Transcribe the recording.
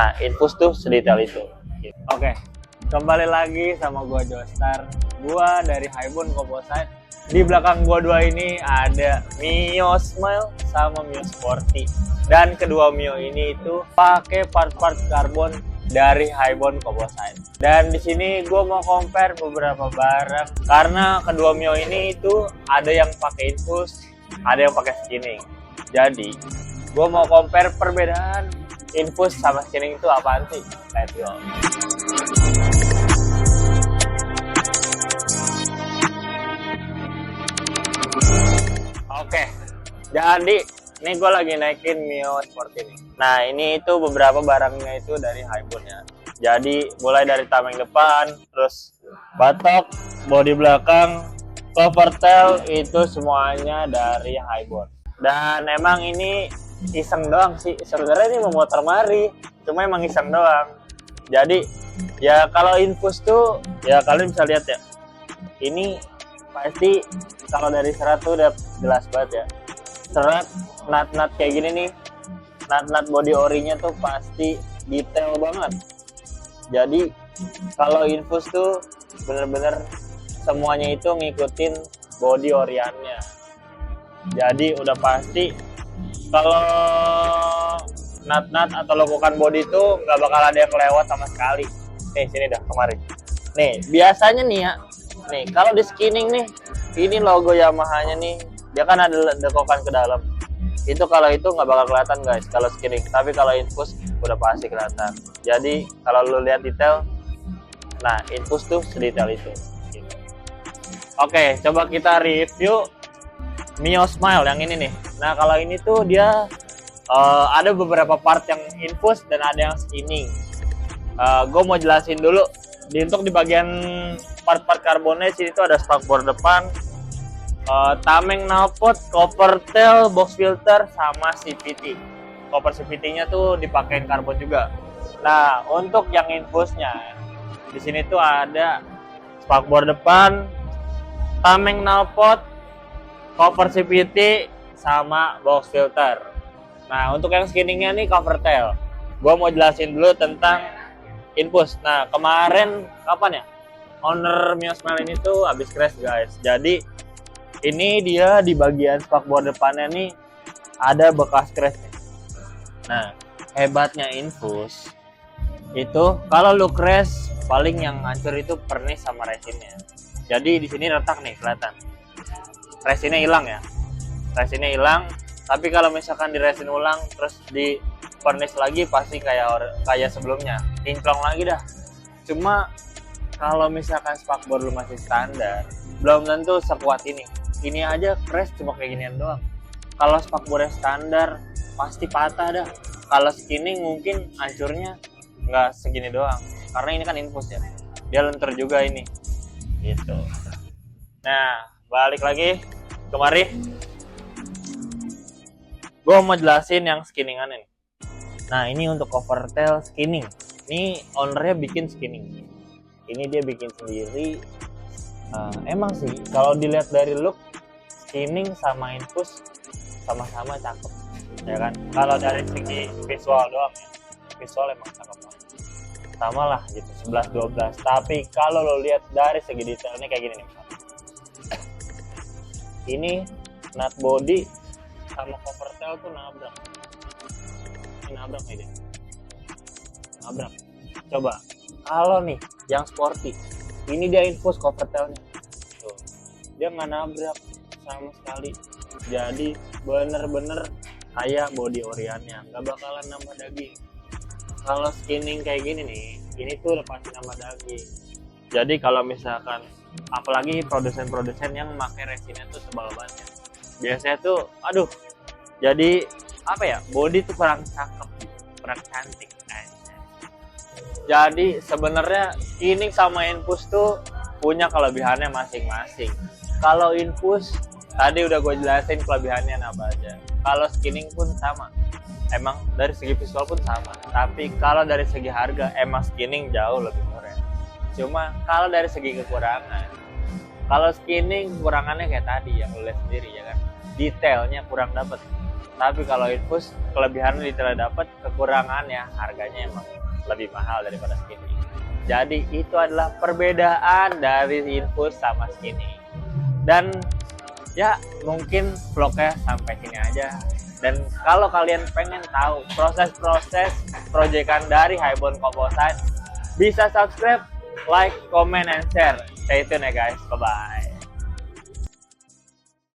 Nah, infus tuh sedetail itu. Oke, kembali lagi sama gua Joestar. Gua dari Haibon Composite. Di belakang gua dua ini ada Mio Smile sama Mio Sporty. Dan kedua Mio ini itu pakai part-part karbon dari Haibon Composite. Dan di sini gua mau compare beberapa barang karena kedua Mio ini itu ada yang pakai infus, ada yang pakai skinning. Jadi, gua mau compare perbedaan infus sama skinning itu apaan sih? Let's go. Oke, jadi ini gue lagi naikin Mio Sport ini. Nah, ini itu beberapa barangnya itu dari Haibon ya. Jadi mulai dari tameng depan, terus batok, bodi belakang, cover tail itu semuanya dari Haibon. Dan emang ini iseng doang sih, sebenarnya ini mau motor mari, cuma emang iseng doang. Jadi ya kalau infus tuh ya kalian bisa lihat ya, ini pasti kalau dari serat tuh udah jelas banget ya, serat nut kayak gini nih, nut body orinya tuh pasti detail banget. Jadi kalau infus tuh bener-bener semuanya itu ngikutin body oriannya, jadi udah pasti kalau nut atau lekukan body itu nggak bakal ada yang kelewat sama sekali. Nih sini dah kemarin. Nih biasanya nih ya, nih kalau di skinning nih, ini logo Yamaha-nya nih, dia kan ada lekukan ke dalam. Itu kalau itu nggak bakal kelihatan guys kalau skinning, tapi kalau infus udah pasti kelihatan. Jadi kalau lu lihat detail, nah infus tuh sedetail itu. Gitu. Oke, coba kita review Mio Smile yang ini nih. Nah kalau ini tuh dia ada beberapa part yang infus dan ada yang skinning. Gue mau jelasin dulu. Untuk di bagian part-part karbonnya sini tuh ada spakbor depan, tameng knalpot, cover tail, box filter, sama CVT. Cover CVT-nya tuh dipakein karbon juga. Nah untuk yang infusnya, di sini tuh ada spakbor depan, tameng knalpot, cover CVT, sama box filter. Nah untuk yang skinningnya nih cover tail, gue mau jelasin dulu tentang infus. Nah kemarin kapan ya, owner Mio Smile ini tuh habis crash guys. Jadi ini dia di bagian spakbor depannya nih ada bekas crash nih. Nah hebatnya infus itu kalau lu crash paling yang hancur itu pernis sama resinnya. Jadi di sini retak nih kelihatan. Resinnya hilang ya, resinnya hilang. Tapi kalau misalkan di resin ulang terus di furnish lagi pasti kayak sebelumnya, kinclong lagi dah. Cuma kalau misalkan spakbor lu masih standar, belum tentu sekuat ini. Ini aja crash cuma kayak ginian doang. Kalau spakbornya standar pasti patah dah. Kalau skinning mungkin hancurnya nggak segini doang, karena ini kan infus ya, dia lentur juga ini gitu. Nah balik lagi kemari, gue mau jelasin yang skinningan ini. Nah ini untuk cover tail skinning, ini ownernya bikin skinning, ini dia bikin sendiri. Emang sih kalau dilihat dari look, skinning sama infus sama-sama cakep ya kan. Kalau dari segi visual doang ya, visual emang cakep banget, sama lah gitu 11-12. Tapi kalau lo lihat dari segi detailnya kayak gini nih, ini nut body sama cover tail tuh nabrak. Ini nabrak nih dia. Nabrak. Coba kalau nih yang sporty, ini dia infus cover tailnya. Tuh. Dia nggak nabrak sama sekali. Jadi bener-bener kayak body oriannya, nggak bakalan nambah daging. Kalau skinning kayak gini nih, ini tuh udah pasti nambah daging. Jadi kalau misalkan apalagi produsen-produsen yang pakai resinnya tuh tebal banget ya, biasanya tuh aduh, jadi apa ya, body tuh kurang cakep, kurang cantik kayaknya. Jadi sebenarnya skinning sama infus tuh punya kelebihannya masing-masing. Kalau infus tadi udah gue jelasin kelebihannya apa aja. Kalau skinning pun sama, emang dari segi visual pun sama. Tapi kalau dari segi harga emang skinning jauh lebih murah. Cuma kalau dari segi kekurangan, kalau skinning kekurangannya kayak tadi yang lu lihat sendiri ya kan, detailnya kurang dapet. Tapi kalau infus kelebihannya tidak dapat, kekurangannya harganya emang lebih mahal daripada skinny. Jadi itu adalah perbedaan dari infus sama skinny. Dan ya mungkin vlognya sampai sini aja. Dan kalau kalian pengen tahu proses-proses proyekan dari Highbone Composite, bisa subscribe, like, comment, and share. Stay tune ya guys. Bye-bye.